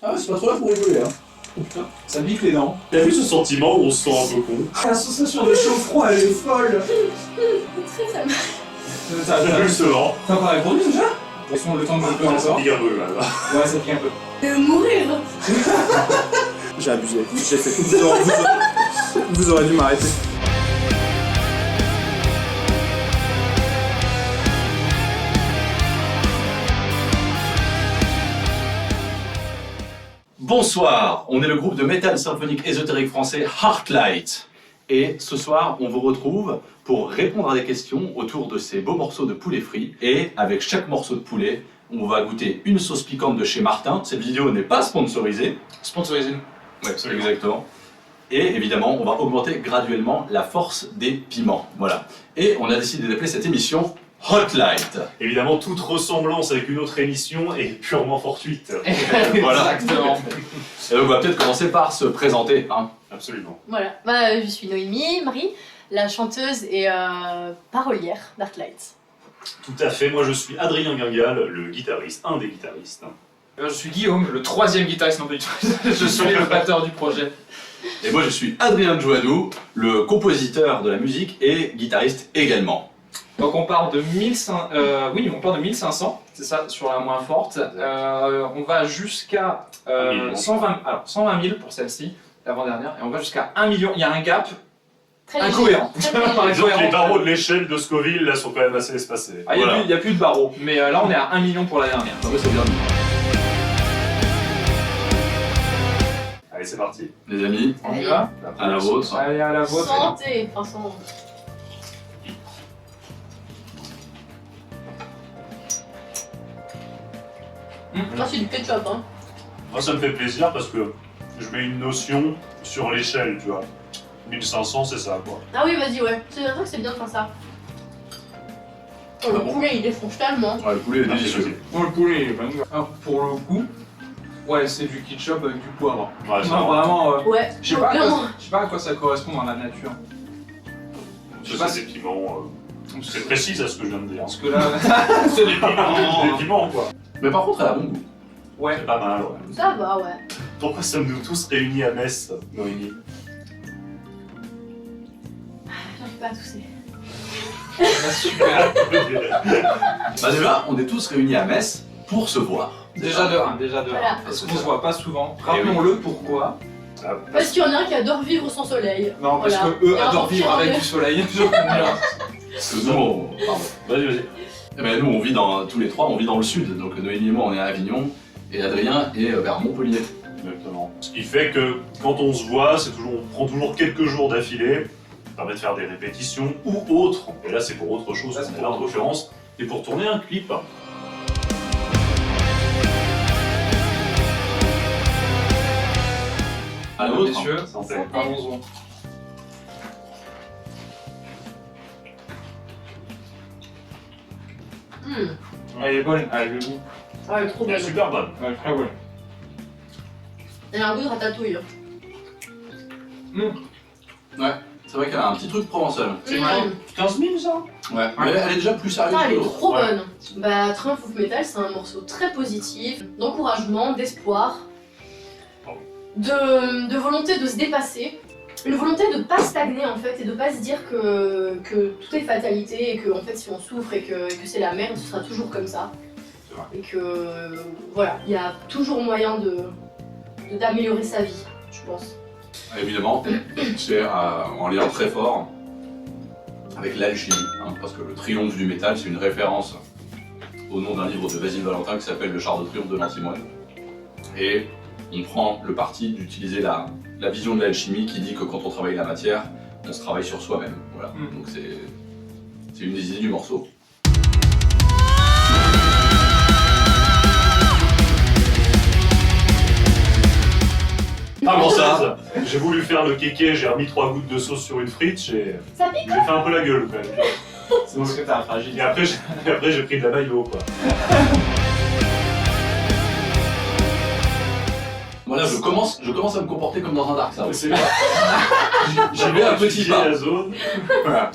Ah ouais, c'est pas trop là pour rigoler, hein. Oh putain, ça pique les dents. T'as vu ce sentiment où on se sent un peu con? La sensation de chaud-froid, elle est folle. Très ça marche. Justement. T'as pas répondu déjà? Laissons le temps de me Ça encore. pique un peu là. Ouais, ça pique un peu. De mourir. J'ai abusé, j'ai fait. Vous aurez dû m'arrêter. Bonsoir, on est le groupe de métal symphonique ésotérique français Heartlight. Et ce soir, on vous retrouve pour répondre à des questions autour de ces beaux morceaux de poulet frit. Et avec chaque morceau de poulet, on va goûter une sauce piquante de chez Martin. Cette vidéo n'est pas sponsorisée. Sponsorisez-nous. Ouais, exactement. Et évidemment, on va augmenter graduellement la force des piments. Voilà. Et on a décidé d'appeler cette émission Heartlight. Évidemment, toute ressemblance avec une autre émission est purement fortuite. Voilà. Exactement. Et donc, on va peut-être commencer par se présenter. Hein. Absolument. Voilà. Je suis Noémie Marie, la chanteuse et parolière d'Heartlight. Tout à fait, moi je suis Adrien Guingal, le guitariste, un des guitaristes. Je suis Guillaume, le troisième guitariste, non pas du tout. Je suis le batteur du projet. Et moi, je suis Adrien Joadou, le compositeur de la musique et guitariste également. Donc on part de 1500, on part de 1500, c'est ça, sur la moins forte. On va jusqu'à 120 000 pour celle-ci, l'avant-dernière, et on va jusqu'à 1 million. Il y a un gap Très léger. incohérent. Très, très léger. Disons que les barreaux de l'échelle de Scoville là sont quand même assez espacés. Ah, il Voilà. n'y a plus de barreaux, mais là on est à 1 million pour la dernière. Non, mais c'est bien. Allez, c'est parti. Les amis, On y Allez. va. à la vôtre. Allez, à la vôtre. Santé. Enfin, santé. Ça, c'est du ketchup, hein. Moi ça me fait plaisir parce que je mets une notion sur l'échelle, tu vois. 1500 c'est ça quoi. Ah oui, vas-y, ouais. C'est vrai que c'est bien de faire ça. Oh, le Ah bon poulet, il défonce tellement. Ouais, le poulet est délicieux. Pour le poulet, il est pas mal. Alors, pour le coup, ouais, c'est du ketchup avec du poivre. Ouais, c'est Non, marrant. vraiment, Ouais. je sais pas, clairement. je sais pas à quoi ça correspond dans la nature. Je sais pas C'est des piments. C'est précis à ce que je viens de dire. parce que là, c'est des piments. Des piments quoi. Mais par contre, elle a bon goût. Ouais. C'est pas mal, ouais. Ça va, ouais. Pourquoi sommes-nous tous réunis à Metz, Noémie? J'arrive pas à tousser. Super. Bah déjà, on est tous réunis à Metz pour se voir. Déjà de 1, déjà de 1. Voilà. Parce qu'on se voit pas souvent. Rappelons-le pourquoi. Parce qu'il y en a un qui adore vivre sans soleil. Non, parce Voilà. que eux Et un adorent autre vivre qui avec adore- du soleil. Parce que nous, pardon. Vas-y. Eh ben, nous, on vit tous les trois, on vit dans le sud. Donc Noémie et moi, on est à Avignon. Et Adrien est vers Montpellier. Exactement. Ce qui fait que quand on se voit, on prend toujours quelques jours d'affilée, ça permet de faire des répétitions ou autres. Et là, c'est pour autre chose, Là, c'est qu'on est pour là en autre l'occurrence, et pour tourner un clip. À la vôtre. Messieurs, Santé. allons-y. Elle est bonne, elle a le goût. Ah, elle est trop Elle est bonne. super bonne. Elle est très bonne. Elle a un goût de ratatouille. Ouais, c'est vrai qu'elle a un petit truc provençal. C'est Mmh. quoi 15 000 ça? Ouais, mais elle est déjà plus sérieuse Putain, elle que est l'autre. trop Ouais. bonne. Bah, Triumph of Metal, c'est un morceau très positif, d'encouragement, d'espoir, de volonté de se dépasser, une volonté de pas stagner en fait et de pas se dire que tout est fatalité et que en fait si on souffre et que c'est la merde, ce sera toujours comme ça. C'est vrai. Et que voilà, il y a toujours moyen d'améliorer sa vie, je pense. Évidemment, c'est en lien très fort avec l'alchimie, hein, parce que le triomphe du métal, c'est une référence au nom d'un livre de Vasile Valentin qui s'appelle Le char de triomphe de l'antimoine. Et on prend le parti d'utiliser la vision de l'alchimie qui dit que quand on travaille la matière, on se travaille sur soi-même. Voilà. Donc c'est une des idées du morceau. Comment ça? J'ai voulu faire le kéké, j'ai remis 3 gouttes de sauce sur une frite, j'ai Ça pique. fait un peu la gueule quand même. C'est parce que t'as un fragile. Et après, j'ai pris de la maillot quoi. Voilà, je commence à me comporter comme dans un Dark Souls. C'est J'y vais un petit pas. la zone. Voilà.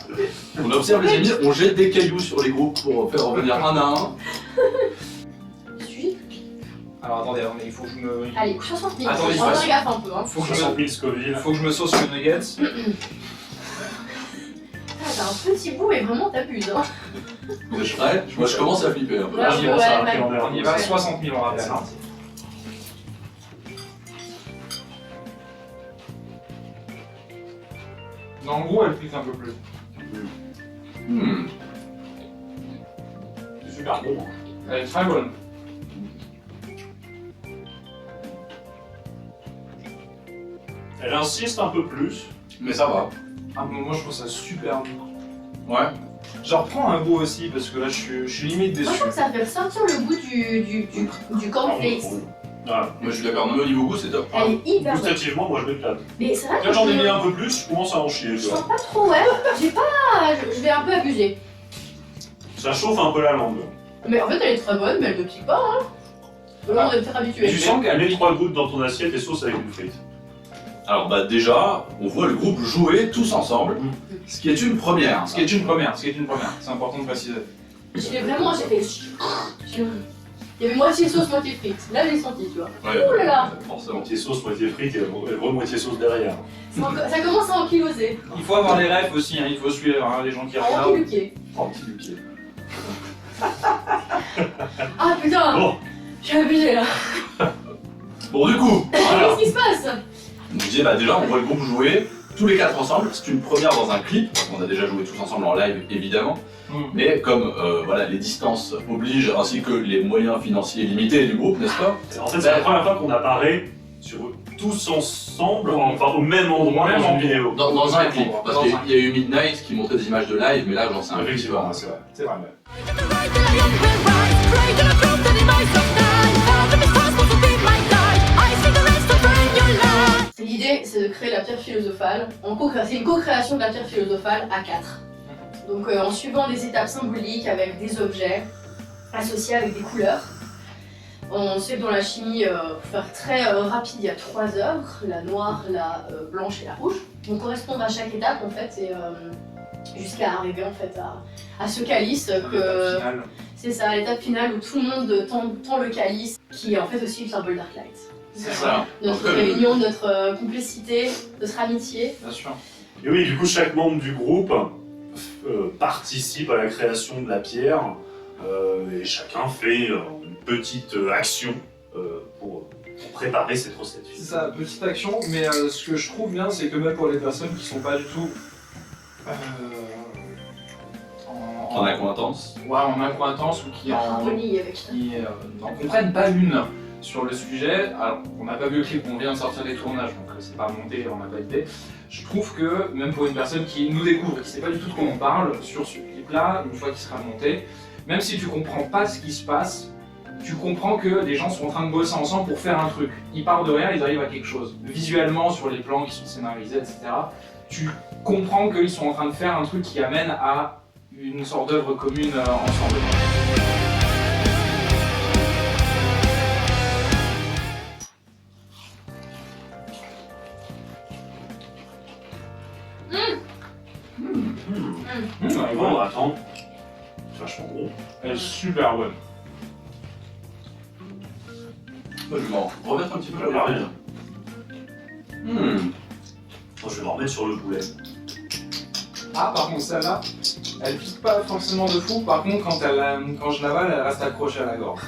On observe les ennemis, on jette des cailloux sur les groupes pour faire revenir un à un. Suis. Alors attendez, il faut que je me. Allez, 60 000. Attendez, on je faire gaffe un peu. Hein. Faut que je 60 000 Scoville. Faut que je me sauce le nuggets. Ah, t'as un petit bout et vraiment t'abuses. Hein. Moi je commence à flipper un peu. Ouais, Là, je pense à un ouais. calendaire. On y va, 60 000 on rappelle. Hein. Dans le goût, elle pique un peu plus. Hmm. C'est super bon. Hein. Elle est très bonne. Elle insiste un peu plus. Mais ça va. Ah, moi je trouve ça super bon. Ouais. J'en reprends un goût aussi parce que là je suis limite Moi, je déçu. trouve que ça fait ressortir le goût du cornflakes. Ouais. Moi je suis d'accord, non mais au niveau goût c'est top. Elle est hyper bonne. Gustativement, moi je m'éclate. Mais c'est vrai Quand que j'en ai je- mis un peu plus, je commence à en chier. Je Tu vois. sens pas trop, ouais. J'ai pas. Je vais un peu abuser. Ça chauffe un peu la langue. Mais en fait, elle est très bonne, mais elle ne pique pas, hein. Là, on est peut-être habitué. Tu sens qu'elle Mets pique. 3 gouttes dans ton assiette et sauce avec une frite. Alors bah déjà, on voit le groupe jouer tous ensemble, ce qui est une première. Ce qui est une première, c'est important de préciser. J'ai vraiment. J'ai fait. Il y avait moitié sauce, moitié frite. Là, j'ai senti, tu vois. Ouais, Ouh là là. forcément. Moitié sauce, moitié frite et moitié sauce derrière. Ça commence à ankyloser. Il faut avoir les refs aussi, hein, il faut suivre hein, les gens qui regardent. Ankyluqué. Oh, petit Luquier. Ah putain. Bon, J'ai abusé là. Bon du coup, voilà. Qu'est-ce qui se passe? On disait bah déjà on voit le groupe jouer tous les quatre ensemble, c'est une première dans un clip, on a déjà joué tous ensemble en live évidemment, mais comme voilà, les distances obligent ainsi que les moyens financiers limités du groupe, n'est-ce pas? en fait, c'est la première fois qu'on apparaît sur tous ensemble, enfin au même endroit Au même dans une endroit. vidéo. Dans un clip, parce Dans qu'il un- y a eu Midnight qui montrait des images de live, mais là j'en sais un petit peu. Effectivement, c'est vrai. C'est vrai. L'idée, c'est de créer la pierre philosophale. C'est une co-création de la pierre philosophale à 4. Donc en suivant des étapes symboliques avec des objets associés avec des couleurs. On sait que dans la chimie, pour faire très rapide, il y a 3 œuvres, la noire, la blanche et la rouge. Donc correspondre à chaque étape en fait et jusqu'à arriver en fait à ce calice que c'est ça, l'étape finale où tout le monde tend le calice qui est en fait aussi le symbole d'Arclight. C'est ça. Notre réunion, notre complicité, notre amitié. Bien sûr. Et oui, du coup, chaque membre du groupe participe à la création de la pierre et chacun fait une petite action pour préparer cette recette. C'est ça, petite action, mais ce que je trouve bien, c'est que même pour les personnes qui sont pas du tout En accointance. ouais, en accointance ou qui Harmonie avec n'en comprennent pas une sur le sujet. Alors, on n'a pas vu le clip, on vient de sortir des tournages, donc c'est pas monté, on n'a pas idée. Je trouve que même pour une personne qui nous découvre et qui sait pas du tout de quoi on parle sur ce clip-là, une fois qu'il sera monté, même si tu comprends pas ce qui se passe, tu comprends que les gens sont en train de bosser ensemble pour faire un truc. Ils partent de rien, ils arrivent à quelque chose. Visuellement, sur les plans qui sont scénarisés, etc., tu comprends qu'ils sont en train de faire un truc qui amène à une sorte d'œuvre commune ensemble. Bon, attends. C'est vachement gros. Elle est super bonne. Moi, je vais m'en remettre un petit peu Ouais, la ouais. barbe. Moi, je vais m'en remettre sur le poulet. Ah, par contre, celle-là, elle pique pas forcément de fou. Par contre, quand je l'avale, elle reste accrochée à la gorge.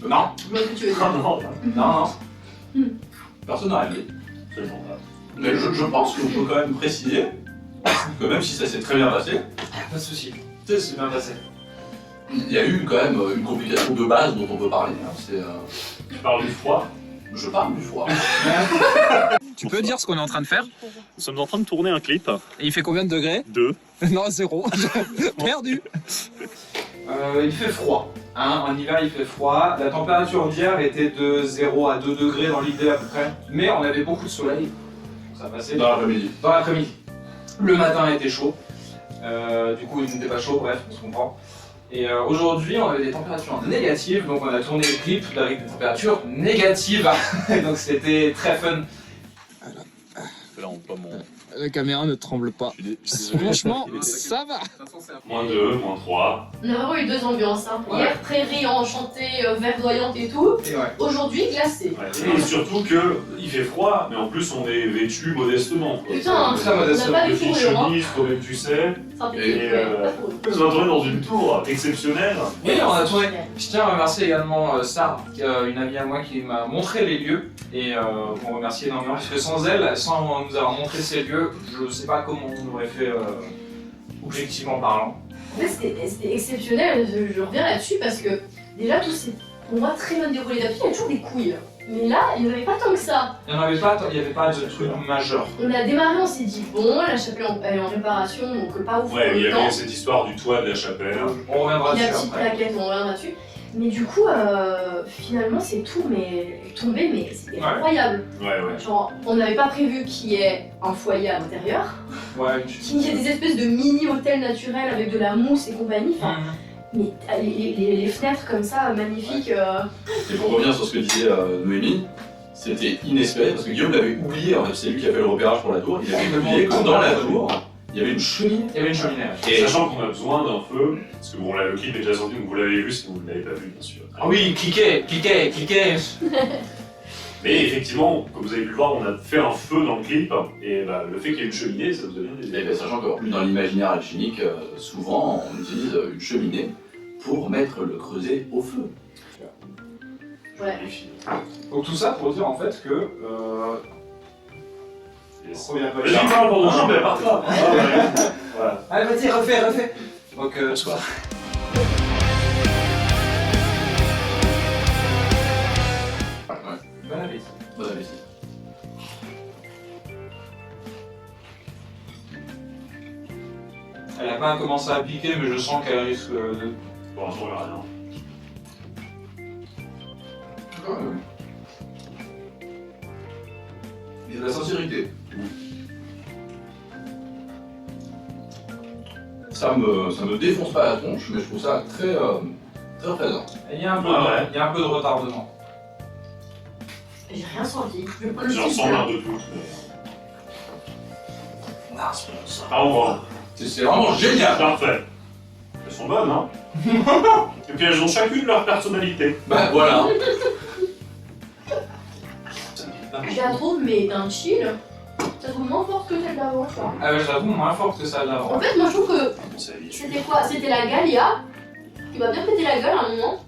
Non, Je vois ce que tu veux Ah dire. non, non. Personne n'a réglé. absolument pas. Mais je pense qu'on peut quand même préciser que même si ça s'est très bien passé, Pas de soucis. C'est bien passé. il y a eu quand même une complication de base dont on peut parler. Hein. C'est, Tu parles du froid. je parle du froid. Tu peux dire ce qu'on est en train de faire? Nous sommes en train de tourner un clip. Et il fait combien de degrés? 2. Non, 0. Perdu. Il fait froid. Hein, en hiver, il fait froid. La température d'hier était de 0 à 2 degrés dans l'idée à peu près. Mais on avait beaucoup de soleil. Ça passait Dans l'après-midi. dans l'après-midi. Le matin était chaud. Du coup, il n'était pas chaud, bref, on se comprend. Et aujourd'hui, on avait des températures négatives, donc on a tourné le clip avec des températures négatives. Donc c'était très fun. Là, on pas mon. La caméra ne tremble pas. Franchement, ça va. -2, -3. On a vraiment eu deux ambiances. Hein. Ouais. Hier, prairie enchantée, verdoyante et tout. Et ouais. Aujourd'hui, glacée. Ouais, et surtout que il fait froid, mais en plus on est vêtu modestement. Quoi. Putain, Très on modeste. n'a pas les Petite fourrures. Hein. chemise, toi-même tu sais. Synthétique, Et, ouais, pas trop. Nous avons tourné dans une tour exceptionnelle. Oui, on a tourné. Je tiens à remercier également Sarah, une amie à moi qui m'a montré les lieux. Et on remercie énormément parce que sans elle, sans nous avoir montré ces lieux, je sais pas comment on aurait fait objectivement parlant. En fait, c'était exceptionnel. Je reviens là-dessus parce que déjà, tout s'est pour moi très bien déroulé. D'habitude, il y a toujours des couilles. Mais là, il n'y en avait pas tant que ça. Il n'y avait pas de truc majeur. On a démarré, on s'est dit, bon, la chapelle elle est en réparation, donc pas ouf. Ouais, pour il y le temps. avait cette histoire du toit de la chapelle. On reviendra La dessus petite après. plaquette, on reviendra dessus. Mais du coup, finalement, c'est tout mais tombé, mais c'était Ouais. incroyable. Ouais. Genre, on n'avait pas prévu qu'il y ait un foyer à l'intérieur, Ouais, qu'il y ait des espèces de mini-hôtels naturels avec de la mousse et compagnie. Enfin, mais les fenêtres comme ça, magnifiques. Et pour revenir sur ce que disait Noémie, c'était inespéré parce que Guillaume l'avait oublié, en fait c'est lui qui a fait le repérage pour la tour, il avait oublié que dans la tour, il y avait une cheminée. Il y avait une cheminée. Et sachant qu'on a besoin d'un feu, parce que bon, là, le clip est déjà sorti, donc vous l'avez vu si vous ne l'avez pas vu, bien sûr. Ah oui, cliquez. Mais effectivement, comme vous avez pu le voir, on a fait un feu dans le clip, et bah, le fait qu'il y ait une cheminée, ça vous a bien Et aidé. bien, sachant qu'en plus dans l'imaginaire alchimique, souvent on utilise une cheminée pour mettre le creuset au feu. Ouais. Donc tout ça pour dire en fait que... Vas-y, parle pendant que mais part pas. Voilà. Allez, vas-y, refais. Donc tout ça. Ouais, Bon appétit. bon appétit. Elle a pas commencé à piquer, mais je sens qu'elle risque de... Pour l'instant, on verra rien. Il y a de la sincérité. Ça me défonce pas la tronche, mais je trouve ça très présent. Il y a un peu, Ouais. il y a un peu de retardement. J'ai rien senti. Je prends le J'en petit sens peu. un de tout. Ah, on va. C'est vraiment génial. Parfait. Elles sont bonnes, hein. Et puis elles ont chacune leur personnalité. Bah voilà. Je la trouve, mais d'un chill. Ça trouve moins forte que celle d'avant, quoi. Ah ouais, je la trouve moins forte que celle d'avant. En fait, moi, je trouve que C'est habitué. c'était quoi? C'était la Galia qui m'a bien pété la gueule à un moment.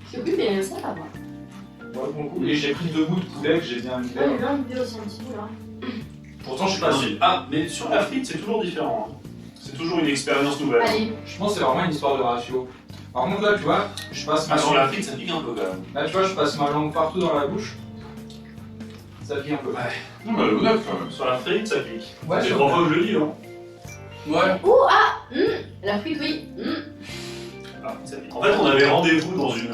Je sais plus, mais ça va. Ouais, pour le coup. Et j'ai pris 2 bouts de poulet que j'ai bien mis. Ouais, j'ai bien goûté aussi un petit peu là. Pourtant, je suis pas sûr. Ah, mais sur la frite, c'est toujours différent. Hein. C'est toujours une expérience nouvelle. Allez, Je pense que c'est vraiment une histoire de ratio. Par contre, là, tu vois, je passe ma Ah, sur langue. la frite, ça pique un peu quand même. Là, tu vois, je passe ma langue partout dans la bouche. Ça pique un peu. Non, bah, le honnête quand même. Sur la frite, ça pique. Ouais, C'est sur 3 fois que je le dis, hein. Ouais. la frite, oui. Ah, ça pique. En fait, on avait rendez-vous dans une.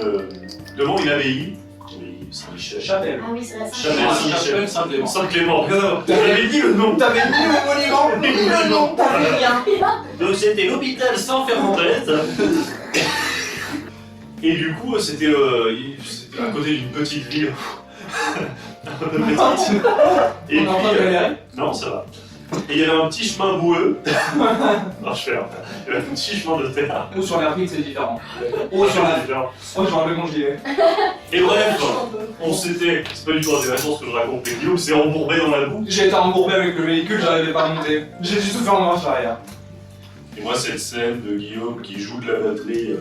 devant une abbaye. Oui, Saint-Michel. Chapelle. Ah oui, c'est vrai. Chapelle Saint-Michel. Chapelle Saint-Clément. Saint-Clément. J'avais dit le nom. T'avais mis le monument, mis le nom, t'avais rien. Donc c'était l'hôpital sans fermentette. Et du coup, c'était à côté d'une petite ville. Un peu petite. Et On est en train de puis, galérer. non, ça va. Et il y avait un petit chemin boueux. Non, je fais un. Il y avait un petit chemin de terre. Ou sur la frite, c'est différent. Ou sur la... Oh, j'ai enlevé mon gilet. Et bref, on s'était. C'est pas du tout intéressant ce que je raconte, mais Guillaume s'est embourbé dans la boue. J'ai été embourbé avec le véhicule, j'arrivais pas à monter. J'ai dû tout faire en marche arrière. Et moi, cette scène de Guillaume qui joue de la batterie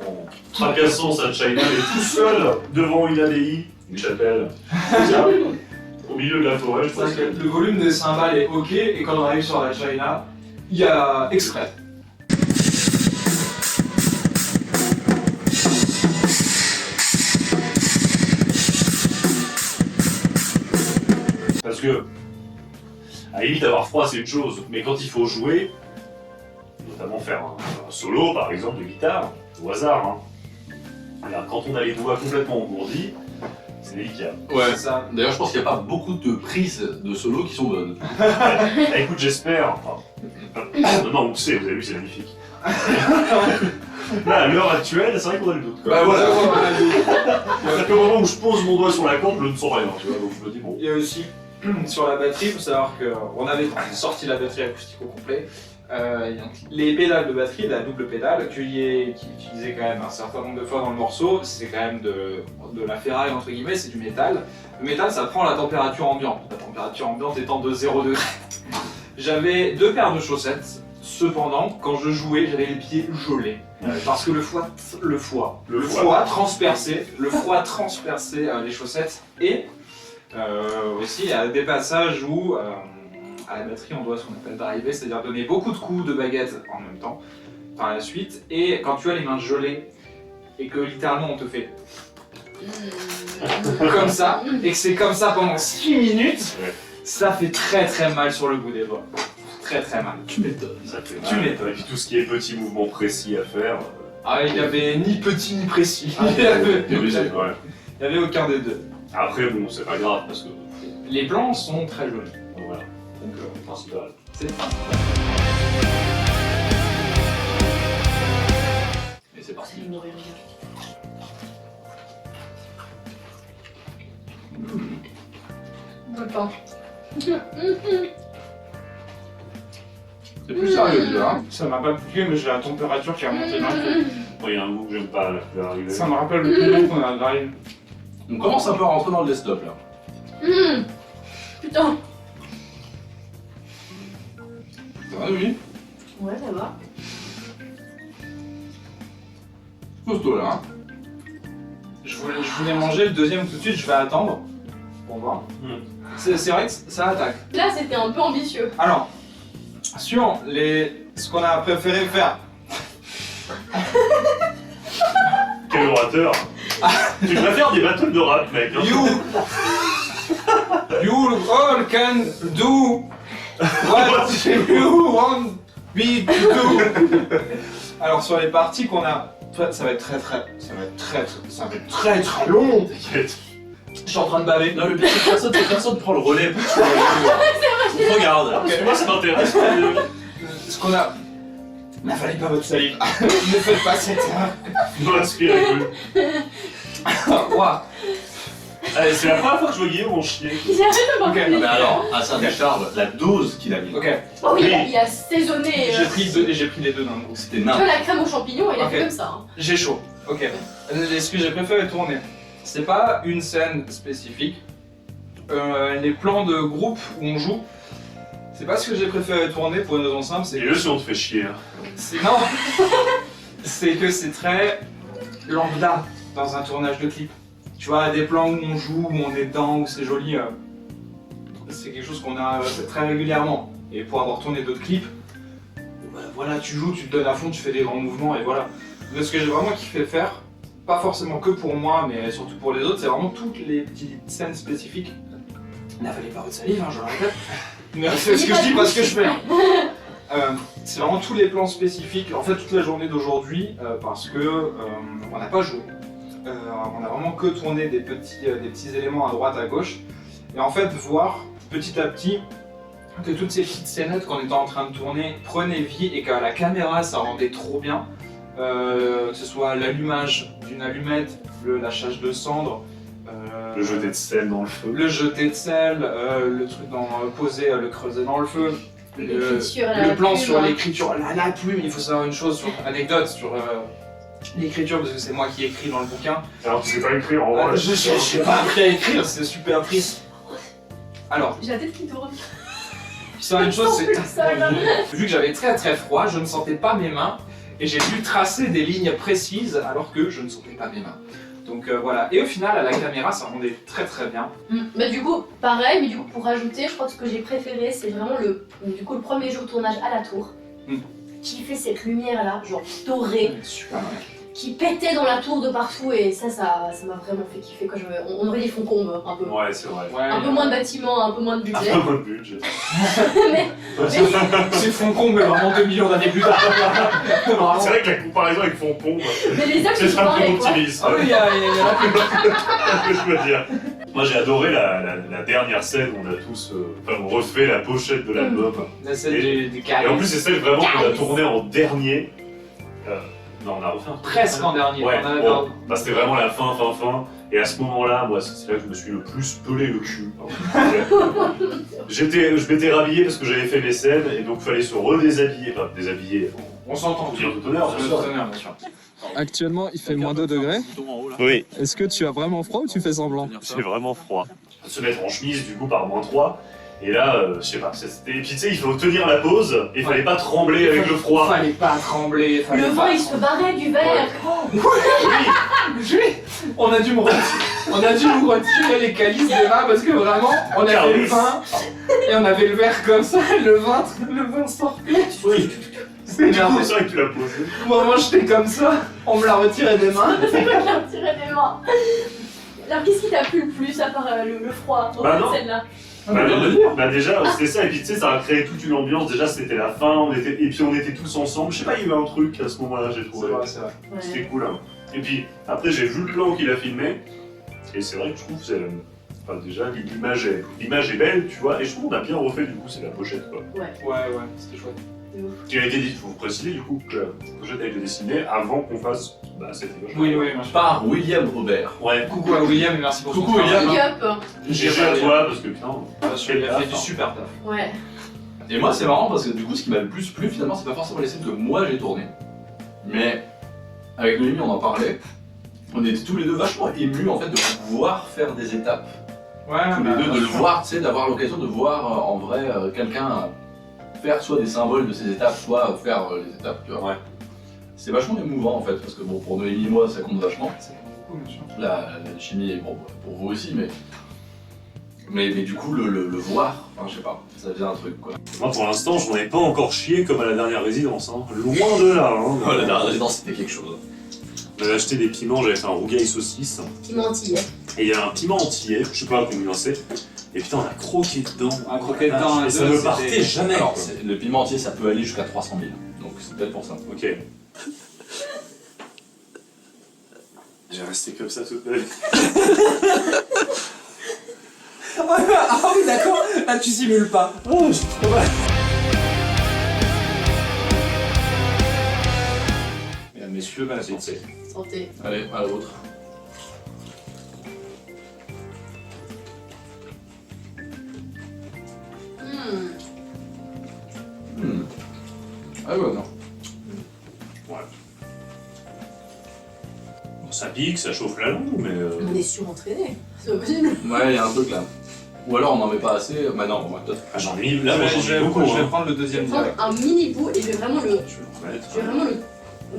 en tracassant sa China et tout seul devant une abbaye, une chapelle, tiens, au milieu de la forêt, je C'est pense vrai que le volume des cymbales est ok, et quand on arrive sur la China, il y a exprès. Parce que, à la limite, avoir froid, c'est une chose, mais quand il faut jouer, notamment faire un solo, par exemple, de guitare, au hasard, hein. Alors, quand on a les doigts complètement engourdis, c'est délicat. Ouais. C'est ça. D'ailleurs, je pense qu'il n'y a pas beaucoup de prises de solo qui sont bonnes. Ah, écoute, j'espère. Non, vous savez, vous avez vu, c'est magnifique. Là, à l'heure actuelle, c'est vrai qu'on a le doute. quoi. Bah voilà. C'est-à-dire qu'au moment où je pose mon doigt sur la corde, je ne sens rien, tu vois, donc je me dis bon. Il y a aussi sur la batterie, il faut savoir qu'on avait sorti la batterie acoustique au complet. Donc, les pédales de batterie, la double pédale, qui est utilisée quand même un certain nombre de fois dans le morceau, c'est quand même de la ferraille entre guillemets, c'est du métal. Le métal, ça prend la température ambiante. La température ambiante étant de 0 degré. J'avais 2 paires de chaussettes. Cependant, quand je jouais, j'avais les pieds gelés. Parce que le froid transperçait les chaussettes. Et aussi, il y a des passages où, à la batterie, on doit ce qu'on appelle driver, c'est-à-dire donner beaucoup de coups de baguette en même temps, par la suite. Et quand tu as les mains gelées, et que littéralement on te fait comme ça, et que c'est comme ça pendant 6 minutes, ça fait très très mal sur le bout des doigts. Très très mal. Tu m'étonnes. Ça fait mal. Tu m'étonnes. Et puis tout ce qui est petits mouvements précis à faire. Ah, il n'y avait ni petit ni précis. Ouais. Il n'y avait aucun des deux. Après, bon, c'est pas grave parce que. Les plans sont très jolis. Voilà. Donc, principal. C'est Et c'est parti. Ça lui nourrir bien. Le pain. C'est plus sérieux déjà. Hein. Ça m'a pas piqué, mais j'ai la température qui a monté d'un coup. Bon, il y a un goût que j'aime pas là, qui va arriver. Ça me rappelle le piment qu'on a drive. On commence un peu à rentrer dans le desktop là. Putain. Ça va, oui. Ouais, ça va. Costaud là. Hein. Je voulais manger le deuxième tout de suite, je vais attendre pour voir. C'est vrai que ça attaque. Là, c'était un peu ambitieux. Alors, sur ce qu'on a préféré faire. Quel orateur. Tu devrais faire des battles de rap, mec. Hein. You all can do what you want me to do. Alors sur les parties qu'on a, ça va être très long. T'inquiète. Je suis en train de baver. Non, le pire, c'est que personne prend le relais pour toi. Regarde. Parce que moi, ça m'intéresse. Ce qu'on a. N'avalez pas votre salive. Ne faites pas cette. Non, inspirez-vous. Ouah. Allez, c'est la première fois que je vois Guillaume en chier. Ok. Mais alors, à sa décharge, la dose qu'il a mis, Ok. Oh oui, il a assaisonné J'ai pris les deux d'un coup. c'était que n'importe la crème aux champignons, il a Ok. fait comme ça. Hein. J'ai chaud. Ok. Ce que j'ai préféré tourner, c'est pas une scène spécifique. Les plans de groupe où on joue, c'est pas ce que j'ai préféré tourner pour une raison simple, c'est Et eux, si on te fait chier. Hein. non, c'est que c'est très lambda dans un tournage de clip. Tu vois, des plans où on joue, où on est dedans, où c'est joli, c'est quelque chose qu'on a fait très régulièrement. Et pour avoir tourné d'autres clips, voilà, tu joues, tu te donnes à fond, tu fais des grands mouvements et voilà. Mais ce que j'ai vraiment kiffé faire, pas forcément que pour moi, mais surtout pour les autres, c'est vraiment toutes les petites scènes spécifiques. N'avalez pas votre salive, hein, je le répète. Mais c'est ce que je dis, pas ce que je fais. Hein. C'est vraiment tous les plans spécifiques, en fait toute la journée d'aujourd'hui, parce que on n'a pas joué. On a vraiment que tourné des petits éléments à droite, à gauche. Et en fait, voir petit à petit que toutes ces petites scénettes qu'on était en train de tourner prenaient vie et qu'à la caméra ça rendait trop bien. Que ce soit l'allumage d'une allumette, le lâchage de cendres, Le jeter de sel dans le feu. le jeter de sel, le truc poser, le creuser dans le feu. L'écriture, Le plan plume, sur hein. l'écriture, la plume, il faut savoir une chose, sur anecdote sur l'écriture, parce que c'est moi qui écris dans le bouquin. Alors, tu sais pas écrire en vrai. Je sais pas appris à écrire, c'est super triste. Alors, J'ai la tête qui tourne. c'est une chose, c'est... Ça, là. Vu que j'avais très très froid, je ne sentais pas mes mains, et j'ai dû tracer des lignes précises alors que je ne sentais pas mes mains. Donc voilà, et au final, à la caméra, ça rendait très très bien. Bah du coup, pareil, mais du coup pour rajouter, je crois que ce que j'ai préféré, c'est vraiment le premier jour de tournage à la tour. Qui fait cette lumière là, genre dorée, Super, ouais. qui pétait dans la tour de partout et ça m'a vraiment fait kiffer. Quand on aurait dit Foncombe un peu. Ouais, c'est vrai. Ouais, Un peu moins de bâtiments, un peu moins de budget. Un peu de budget. mais c'est Foncombe, mais vraiment 2 millions d'années plus tard. Vraiment. C'est vrai que la comparaison avec Foncombe, les axes c'est sont un peu pareils quoi. optimiste. Ah oui, il y a la que je peux dire. Moi j'ai adoré la dernière scène où on a tous on refait la pochette de l'album. scène des Et en carrés. plus c'est celle vraiment qu'on a Carrés. tournée en dernier. Non, on a refait un Presque l'an dernier. Ouais, On avait bon, bah, c'était vraiment la fin. Et à ce moment-là, moi, c'est là que je me suis le plus pelé le cul. Je m'étais rhabillé parce que j'avais fait mes scènes et donc il fallait se redéshabiller. Enfin, déshabiller. On s'entend. Bien de honneur, bien sûr. Bien sûr. Actuellement, il fait moins 2 degrés. Oui, Est-ce que tu as vraiment froid ou tu fais semblant? j'ai vraiment froid. Se mettre en chemise, du coup, par -3. Et là, je sais pas, c'était. Et puis tu sais, il faut tenir la pause, et il fallait pas trembler avec le froid. Fallait pas trembler. Le Fallait vent, pas il se barrait du verre. Oui, On a dû nous retirer les calices des mains parce que vraiment, on avait le vin et on avait le verre comme ça, et le vin sortait. oui. C'est Du coup, énervé. c'est vrai que tu l'as posé. Moi, j'étais comme ça, on me l'a retiré des mains. C'est moi qui ai retiré des mains. Alors, qu'est-ce qui t'a plu le plus à part le froid dans Bah cette non. scène-là? Bah déjà, c'était ça, et puis tu sais, ça a créé toute une ambiance. Déjà, c'était la fin, et puis on était tous ensemble. Je sais pas, il y avait un truc à ce moment-là, j'ai trouvé. C'est vrai. C'était cool, hein. Et puis, après, j'ai vu le plan qu'il a filmé, et c'est vrai que je trouve que c'est. Enfin, déjà, l'image est belle, tu vois, et je trouve qu'on a bien refait, du coup, c'est la pochette, quoi. Ouais, c'était chouette. Qui a été dit, faut vous préciser, du coup, que la pochette a été dessinée avant qu'on fasse cette image. Oui, bien sûr. Par William Robert. Ouais. Coucou à William et merci pour Coucou, son travail. William. Big up. J'ai fait à toi, parce que putain. Il a fait du super taf. Ouais. Et moi, c'est marrant parce que du coup, ce qui m'a le plus plu, finalement, c'est pas forcément les scènes que moi j'ai tournées. Mais avec Noémie, on en parlait. On était tous les deux vachement émus en fait de pouvoir faire des étapes. Ouais, Tous les deux, de le voir, tu sais, d'avoir l'occasion de voir en vrai quelqu'un faire soit des symboles de ces étapes, soit faire les étapes, tu vois. Ouais. C'est vachement émouvant en fait, parce que bon, pour Noémie et moi, ça compte vachement. C'est beaucoup, bien sûr. La chimie est bon pour vous aussi, mais du coup, le voir, enfin, je sais pas, ça devient un truc quoi. Moi, pour l'instant, je n'en ai pas encore chié comme à la dernière résidence, hein. Loin de là, hein. Oh, la dernière résidence, c'était quelque chose. J'avais acheté des piments, j'avais fait un rougail saucisse. Piment antillais. Et il y a un piment antillais, je sais pas combien c'est. Et putain, on a croqué dedans. Un croquet dedans, Et un ça deux, me c'était- partait jamais. Alors, quoi. le piment entier, ça peut aller jusqu'à 300 000, donc c'est peut-être pour ça. Ok. J'ai resté comme ça toute ma vie. Ah oui, d'accord, là tu simules pas. Oh, c'est trop mal. Mesdames, messieurs, Bonne santé. Santé. allez, à la vôtre. Ah ouais, non. Ouais. Bon, ça pique, ça chauffe la langue, mais. On est surentraîné. C'est pas possible. Ouais, il y a un truc là. Ou alors on n'en met pas assez, bah non, ouais, peut-être. Ah, j'en ai mis. Là, moi, j'en ai beaucoup. Je vais Hein. prendre le deuxième Je vais direct. prendre un mini bout et je vais vraiment le. Je vais le remettre. Je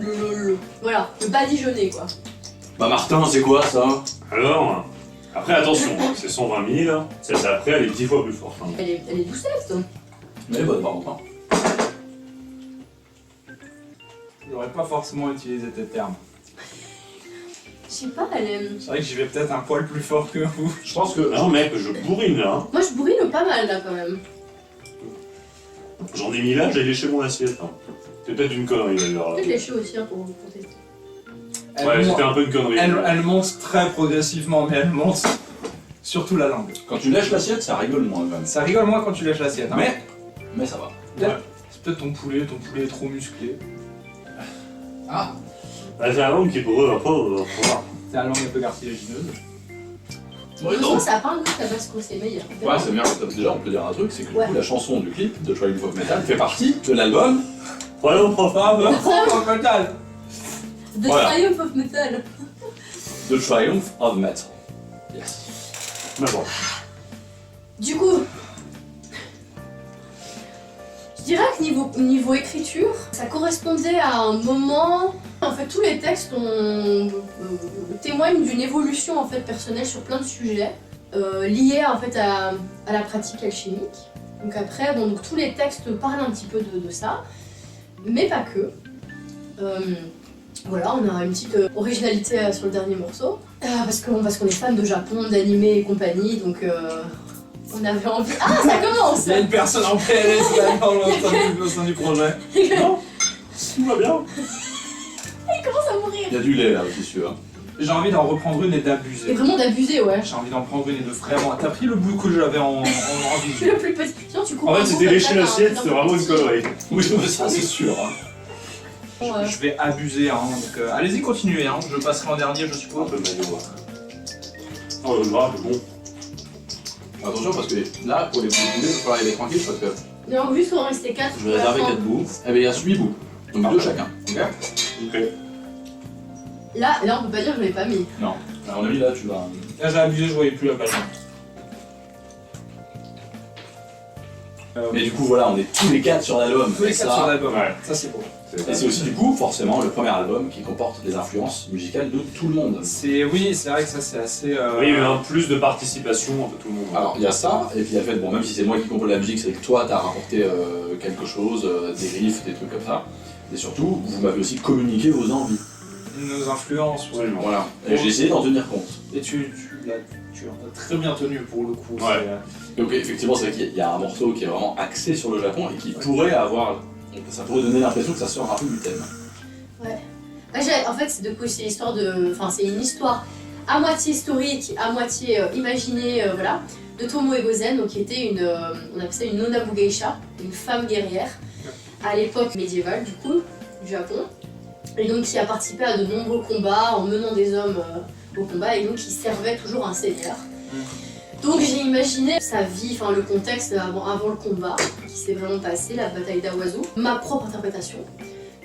vais vraiment voilà, le badigeonner quoi. Bah Martin, c'est quoi ça? Alors, après, attention, hein, c'est 120 000. Celle d'après, elle est 10 fois plus forte. Hein. Elle est doucette. Mais bonne par contre. J'aurais pas forcément utilisé tes termes. Je sais pas, elle est. C'est vrai que j'y vais peut-être un poil plus fort que vous. Je pense que. Non, mec, je bourrine là. Hein. Moi je bourrine pas mal là quand même. J'en ai mis là, j'ai léché mon assiette. Hein. C'est peut-être une connerie d'ailleurs. là. Peut-être lécher aussi hein, pour tester. Ouais, c'était un peu une connerie. Elle monte très progressivement, mais elle monte surtout la langue. Quand tu lèches l'assiette, ça rigole moins quand même. Ça rigole moins quand tu lèches l'assiette. Hein. Mais ça va. C'est peut-être ton poulet est trop musclé. Ah, Bah, j'ai la langue qui brûle un peu. T'as la langue un peu cartilagineuse. ouais, Je non. sens que ça a pas un goût de tabasco, c'est meilleur. Ouais, c'est bien. Déjà, on peut dire un truc, c'est que du Ouais. coup, la chanson du clip de Triumph of Metal fait partie de l'album. Royaume profane. Oh, mental. The Voilà. Triumph of Metal. The Triumph of Metal. Yes. Mais bon. Du coup, je dirais que niveau écriture, ça correspondait à un moment. En fait, tous les textes témoignent d'une évolution en fait personnelle sur plein de sujets liés en fait à la pratique alchimique. Donc après, bon, donc tous les textes parlent un petit peu de ça, mais pas que. Voilà, on a une petite originalité sur le dernier morceau, parce qu'on est fan de Japon, d'anime et compagnie, donc on avait envie. Ah, ça commence. Il y a une personne en PLS là dans le sein du projet. Tout va bien. Il commence à mourir. Il y a du lait là aussi, sûr. Hein. J'ai envie d'en reprendre une et Et d'abuser. vraiment d'abuser, ouais. J'ai envie d'en prendre une et de vraiment. T'as pris le bout que j'avais en Je suis visu. le plus petit. Sinon, tu cours En un fait, bout c'était comme lécher ça, l'assiette, t'as un c'était vraiment une petit- connerie. Oui, mais ça c'est sûr. Hein. Ouais. Je vais abuser, hein, donc allez-y, continuez, hein. Je passerai en dernier, je Un suppose. peu maillot. Oh, le grave, bon. Attention parce que là, pour les bouts de poulet, il va falloir y aller tranquille parce que Non, vu qu'on restait 4. je vais réserver 4 bouts. Eh bien, il reste 8 bouts. Donc 2 chacun. Ok. Ok. Là, on peut pas dire que je l'ai pas mis. Non. À mon avis, là, tu vas. Là, j'ai abusé, je voyais plus la page. Mais du coup, voilà, on est tous les 4 sur l'album. Tous les Et 4 ça- sur l'album. Ouais. Ça, c'est beau. Et c'est aussi, du coup, forcément, le premier album qui comporte des influences musicales de tout le monde. Oui, c'est vrai que ça, c'est assez. Oui, il y a eu un plus de participation un peu tout le monde. Alors, il y a ça, et puis il y a le fait, bon, même si c'est moi qui compose la musique, c'est que toi, t'as rapporté quelque chose, des riffs, des trucs comme ça. Et surtout, vous m'avez aussi communiqué vos envies. Nos influences. Ouais. Absolument. Voilà. Et j'ai essayé d'en tenir compte. Et tu en as très bien tenu pour le coup. Ouais. Donc, effectivement, c'est vrai qu'il y a un morceau qui est vraiment axé sur le Japon et qui pourrait avoir. Ça pourrait donner l'impression que ça sort un peu du thème. En fait, c'est l'histoire de. Enfin, c'est une histoire à moitié historique, à moitié imaginée, voilà, de Tomoe Gozen, donc qui était on appelle ça une Nonabu Geisha, une femme guerrière, à l'époque médiévale du coup, du Japon, et donc qui a participé à de nombreux combats en menant des hommes au combat, et donc qui servait toujours un seigneur. Donc j'ai imaginé sa vie, enfin le contexte avant le combat, qui s'est vraiment passé, la bataille d'Awazu, ma propre interprétation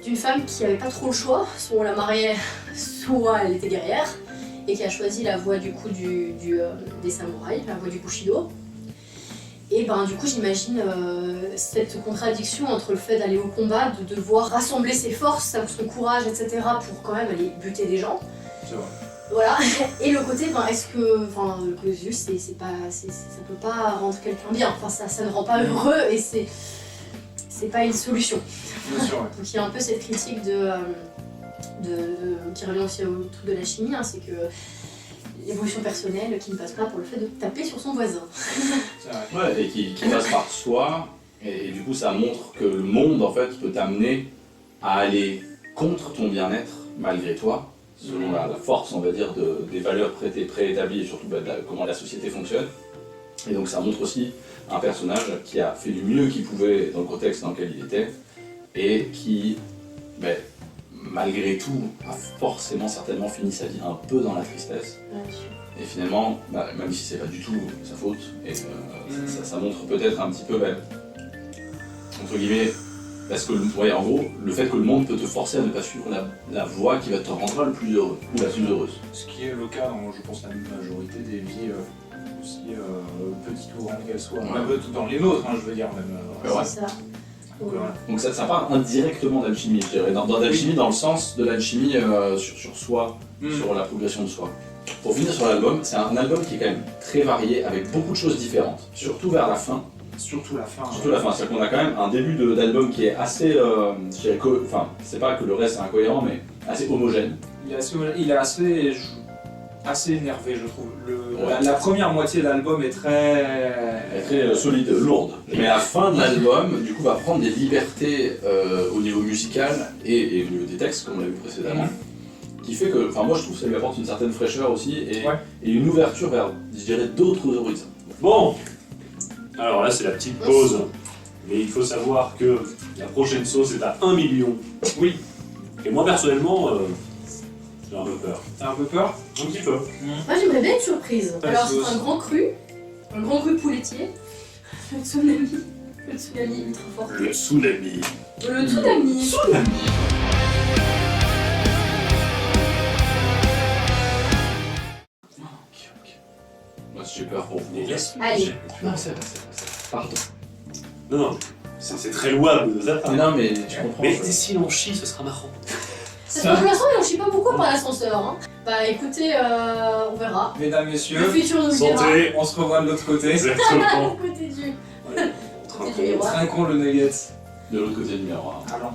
d'une femme qui avait pas trop le choix, soit on la mariait, soit elle était guerrière, et qui a choisi la voie du coup des samouraïs, la voie du Bushido. Et ben du coup j'imagine cette contradiction entre le fait d'aller au combat, de devoir rassembler ses forces, son courage, etc. pour quand même aller buter des gens. C'est vrai. Voilà, et le côté, ben, est-ce que, enfin, le juste, ça peut pas rendre quelqu'un bien, enfin, ça ne rend pas heureux et c'est pas une solution. Bien sûr, ouais. Donc il y a un peu cette critique qui revient aussi au truc de la chimie, hein, c'est que l'évolution personnelle qui ne passe pas pour le fait de taper sur son voisin. C'est vrai. Ouais, et qui passe par soi, et du coup, ça montre que le monde, en fait, peut t'amener à aller contre ton bien-être, malgré toi, selon la force, on va dire, des valeurs préétablies et surtout de comment la société fonctionne. Et donc ça montre aussi un personnage qui a fait du mieux qu'il pouvait dans le contexte dans lequel il était et qui, ben, malgré tout, a forcément certainement fini sa vie un peu dans la tristesse. Et finalement, bah, même si c'est pas du tout sa faute, et ça montre peut-être un petit peu, ben, entre guillemets, parce que, ouais, en gros, le fait que le monde peut te forcer à ne pas suivre la voie qui va te rendre le plus heureux, ou la plus heureuse. Ce qui est le cas dans, je pense, la majorité des vies, aussi petites ou grandes qu'elles soient. Ouais. Même dans les nôtres, hein, je veux dire, même. Ouais. C'est ça. Donc, voilà. Donc ça part indirectement d'alchimie, je dirais, dans l'alchimie dans le sens de l'alchimie sur soi, sur la progression de soi. Pour finir sur l'album, c'est un album qui est quand même très varié, avec beaucoup de choses différentes, surtout vers la fin. Surtout la fin. Surtout la fin, c'est-à-dire qu'on a quand même un début d'album qui est assez, je dirais, enfin, c'est pas que le reste est incohérent, mais assez homogène. Il est assez énervé, je trouve. Ouais. La première moitié de l'album est très... Elle est très solide, lourde. Mais la fin de l'album, du coup, va prendre des libertés au niveau musical et au niveau des textes, comme on l'a vu précédemment, qui fait que, enfin moi je trouve que ça lui apporte une certaine fraîcheur aussi et une ouverture vers, je dirais, d'autres horizons. Bon, alors là c'est la petite pause, mais il faut savoir que la prochaine sauce est à 1 million. Oui. Et moi personnellement, j'ai un peu peur. T'as un peu peur? Un petit peu. Moi j'aimerais bien une surprise. Alors c'est un grand cru pouletier, le tsunami ultra fort. Le tsunami. Le tsunami. Moi j'ai peur pour vous. Et laisse. Allez. Non, c'est vrai. Pardon. Non, c'est très louable de sa part. Non, mais tu comprends. Mais si l'on chie, ce sera marrant. Pour l'instant, on chie pas beaucoup par l'ascenseur. Hein. Bah écoutez, on verra. Mesdames, Le messieurs, futur nous le dira. Santé. on se revoit de l'autre côté. Exactement. Côté du. Ouais. Côté du miroir. Trinquons le nugget. De l'autre côté du miroir. Allons.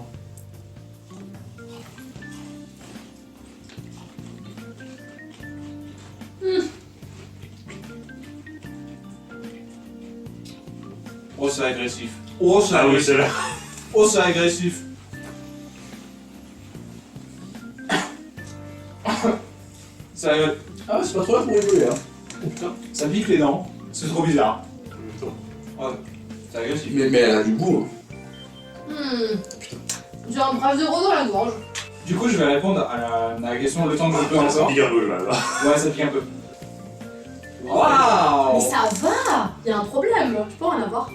Oh, c'est agressif. Oh, c'est Ah oui, agressif. c'est là. Oh, c'est agressif. Sérieux, Ah ouais, c'est pas trop là pour rigoler, hein. Oh putain. ça pique les dents. C'est trop bizarre. Ouais, c'est agressif. Mais elle a du goût. Hein. J'ai un bras de dans la gorge. Du coup, je vais répondre à la question le temps que je peux Ça encore. pique un peu là. Ouais, ça pique un peu. Waouh! Mais ça va. Y a un problème. Je peux en avoir.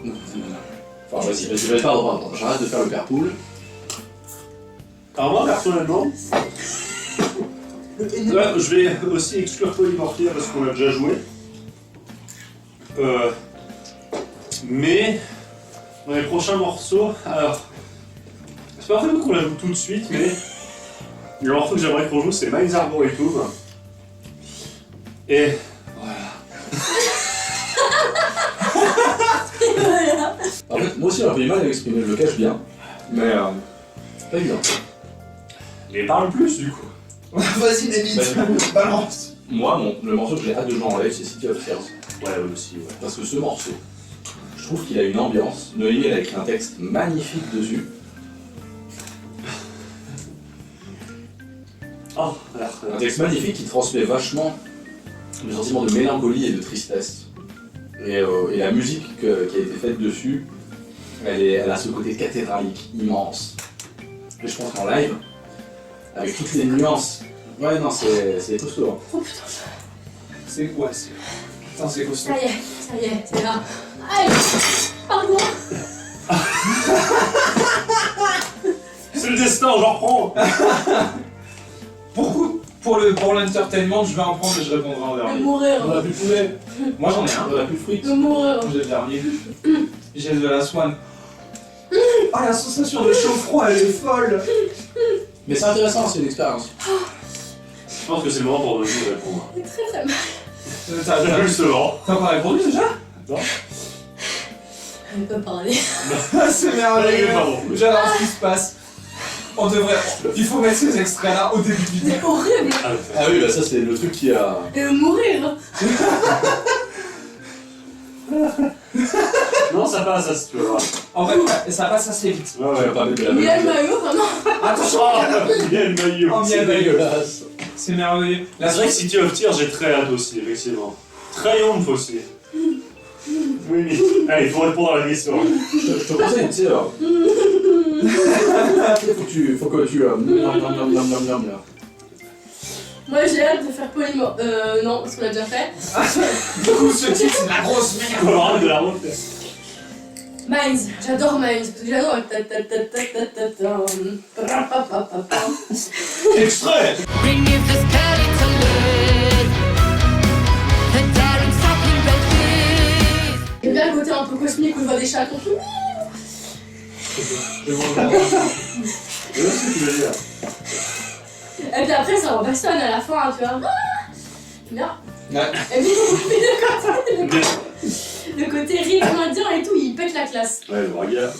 Enfin, vas-y, je vais pas reprendre. J'arrête de faire le père poule. Alors moi personnellement, là, je vais aussi exclure Polymorphia parce qu'on l'a déjà joué. Mais dans les prochains morceaux, alors c'est pas vraiment qu'on la joue tout de suite, mais le morceau que j'aimerais qu'on joue c'est Mines Arboretum. Et En fait, moi aussi, j'ai un peu du mal à l'exprimer, je le cache bien. Mais c'est pas évident. mais parle plus du coup. Vas-y, David, balance! Moi, le morceau que j'ai hâte de jouer en live, c'est City of Fears. Ouais, aussi, ouais. Parce que ce morceau, je trouve qu'il a une ambiance. Noémie, elle a écrit un texte magnifique dessus. Oh, Un texte magnifique qui transmet vachement le sentiment de mélancolie et de tristesse. Et la musique qui a été faite dessus, elle a ce côté cathédralique immense. Et je pense qu'en live, avec toutes les nuances, ouais non c'est costaud. Hein. Oh putain. C'est quoi? Putain, c'est costaud. Ça y est, c'est là. Aïe. Pardon. c'est le destin, j'en reprends. Pour l'entertainment, je vais en prendre et je répondrai en De dernier. mourir. On a plus de poulet, Moi j'en ai un. on a plus de frites. De mourir. J'ai le dernier. J'ai de la swan. Oh, la sensation de chaud-froid, elle est folle! Mais c'est intéressant, c'est une expérience. Je pense que c'est le moment pour nous de répondre. C'est très très mal. T'as Justement. pas répondu déjà? Elle peut parler. C'est merveilleux! J'adore ce qui se passe. On devrait. Il faut mettre ces extraits-là au début du vidéo. C'est horrible. Ah oui, bah ça c'est le truc qui a... De mourir. Non, ça passe, ça si tu veux voir. En fait, ouais, ça passe assez vite. Ouais, Je vais pas mettre de la Il y a le musique. maillot, vraiment. Attention! Il y a le maillot. Oh, C'est miel maillot. dégueulasse. C'est merveilleux. La La vrai que sauce. City of Tears, j'ai très hâte aussi, effectivement. Triumph aussi. Oui. Allez, il faut répondre à la question. Je te conseille, tu sais, faut que tu... Moi j'ai hâte de faire polymorphe. Non, parce qu'on l'a déjà fait. Du coup, ce titre, c'est de la grosse merde. On va ramener de la route. Mines, j'adore Mines, parce que j'adore. Extrait. Bring me the skeleton lid. The darling sucking babies. J'aime bien le côté un peu cosmique où je vois des chats contre. Je vois ce que tu veux dire. Et puis après ça rebastonne à la fin, tu vois. C'est bien. Ouais. Et puis le côté rythme indien et tout, il pète la classe. Ouais, le regard.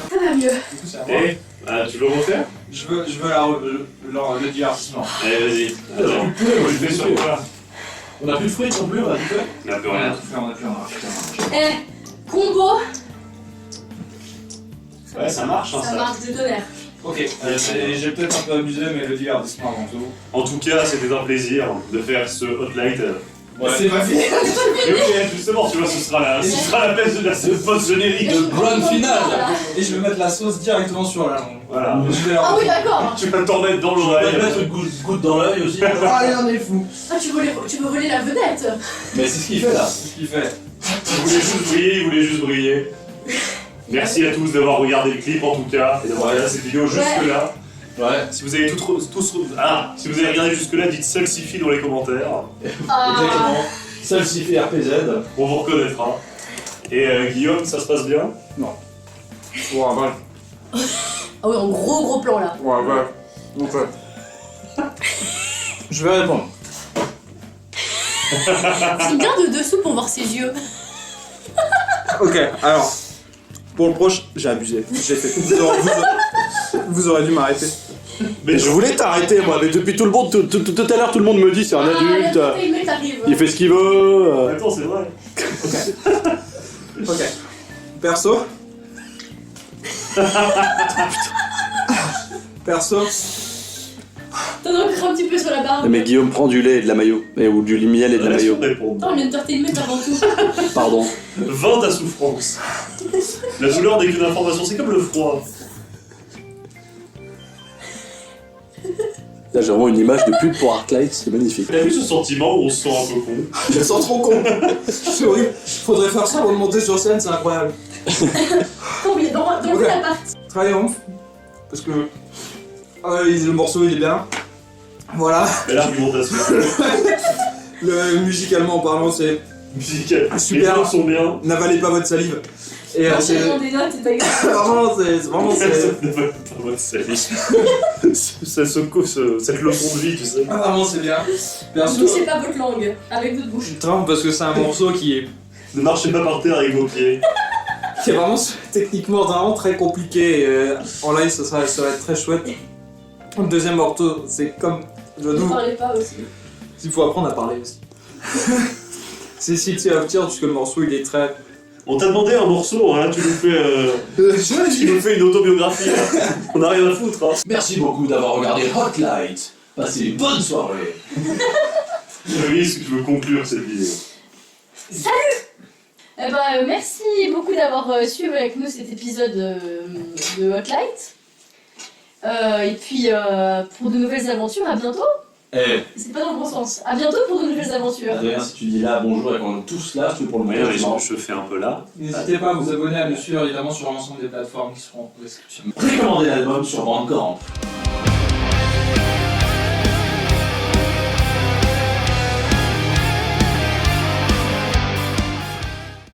Ça va mieux. Du coup, c'est à moi. Et tu veux refaire? Je veux le divertissement. Allez, vas-y. Attends, plus de poulet, moi, je fais sur quoi? On a plus de frites non plus, on a tout fait. On a plus On a rien. tout fait, on a plus rien. Eh, combo, Ouais, ça marche, hein, ça ça. marche de tonnerre. Ok, j'ai peut-être un peu abusé, mais le divertissement avant tout. En tout cas, c'était un plaisir de faire ce Hot Light. C'est pas fini. Et oui, justement, tu vois, ce sera la pièce de la post-générique. Le grand final. Et je vais mettre la sauce directement sur la langue. Voilà. Je vais Ah oui, d'accord. Tu vas t'en mettre dans On va l'oreille. mettre une goutte dans l'œil aussi. Ah, il en est fou. Ah, tu veux voler la vedette. Mais c'est ce qu'il fait là. C'est ce qu'il fait. Il voulait juste briller. Merci à tous d'avoir regardé le clip en tout cas et d'avoir regardé cette vidéo jusque-là. Ouais. Si vous avez si vous avez regardé jusque-là, dites Salsifi dans les commentaires. Ah. Exactement. Salsifi RPZ. On vous reconnaîtra. Et Guillaume, ça se passe bien? Ouais, voilà. Ah oui, en gros plan là. Ouais, voilà. Donc, je vais répondre. C'est bien de dessous pour voir ses yeux. Ok, alors, pour le proche, j'ai abusé. J'ai fait. Vous aurez dû m'arrêter. Mais Je voulais t'arrêter, moi, mais depuis tout le monde, tout à l'heure, tout le monde me dit c'est un adulte, Mais t'arrives. il fait ce qu'il veut. Attends, c'est vrai. Ok. Perso. Perso. T'en as encore un petit peu sur la barbe. Mais Guillaume prend du lait et de la mayo. Ou du miel et de la mayo. Laisse-moi répondre. Attends, l'entertainment avant tout. Pardon. Vends ta souffrance. La douleur n'est qu'une information, c'est comme le froid. Là, j'ai vraiment une image de pub pour Arclight, c'est magnifique. T'as vu ce sentiment où on se sent un peu con? Je me sens trop con. C'est horrible. Faudrait faire ça avant de monter sur scène, c'est incroyable. Combien dans Ok. la partie. Triomphe. Parce que le morceau il est bien. Voilà. Mais l'argumentation Musicalement parlant, c'est musicale, Super. les notes sont bien. n'avalez pas votre salive. Et c'est Enchaînement des notes, c'est pas grave. vraiment c'est Pas votre série. Cette leçon de vie, tu sais. vraiment c'est bien. Bien Ne sûr. touchez pas votre langue avec votre bouche. Triomphe parce que c'est un morceau qui est Ne marchez pas par terre avec vos pieds. vraiment techniquement vraiment très compliqué. Et, en live ça va être très chouette. Le deuxième morceau c'est comme Ne Jadou. parlez pas aussi. Il faut apprendre à parler aussi. C'est City of Tears puisque le morceau il est très. On t'a demandé un morceau, hein, tu nous fais une autobiographie. Hein. On n'a rien à foutre. Hein. Merci beaucoup d'avoir regardé Hotlight. Passez une bonne soirée. Oui, ce que je veux conclure cette vidéo. Eh ben, merci beaucoup d'avoir suivi avec nous cet épisode de Hotlight. Et puis, pour de nouvelles aventures, à bientôt. Eh, C'est pas dans le bon sens. À bientôt pour de nouvelles aventures. Adrien, si tu dis là bonjour et qu'on est tous là, c'est pour le Oui, moment. je fais un peu là. N'hésitez pas à vous abonner, à nous suivre évidemment sur l'ensemble des plateformes qui seront en description. Précommandez l'album sur Bandcamp.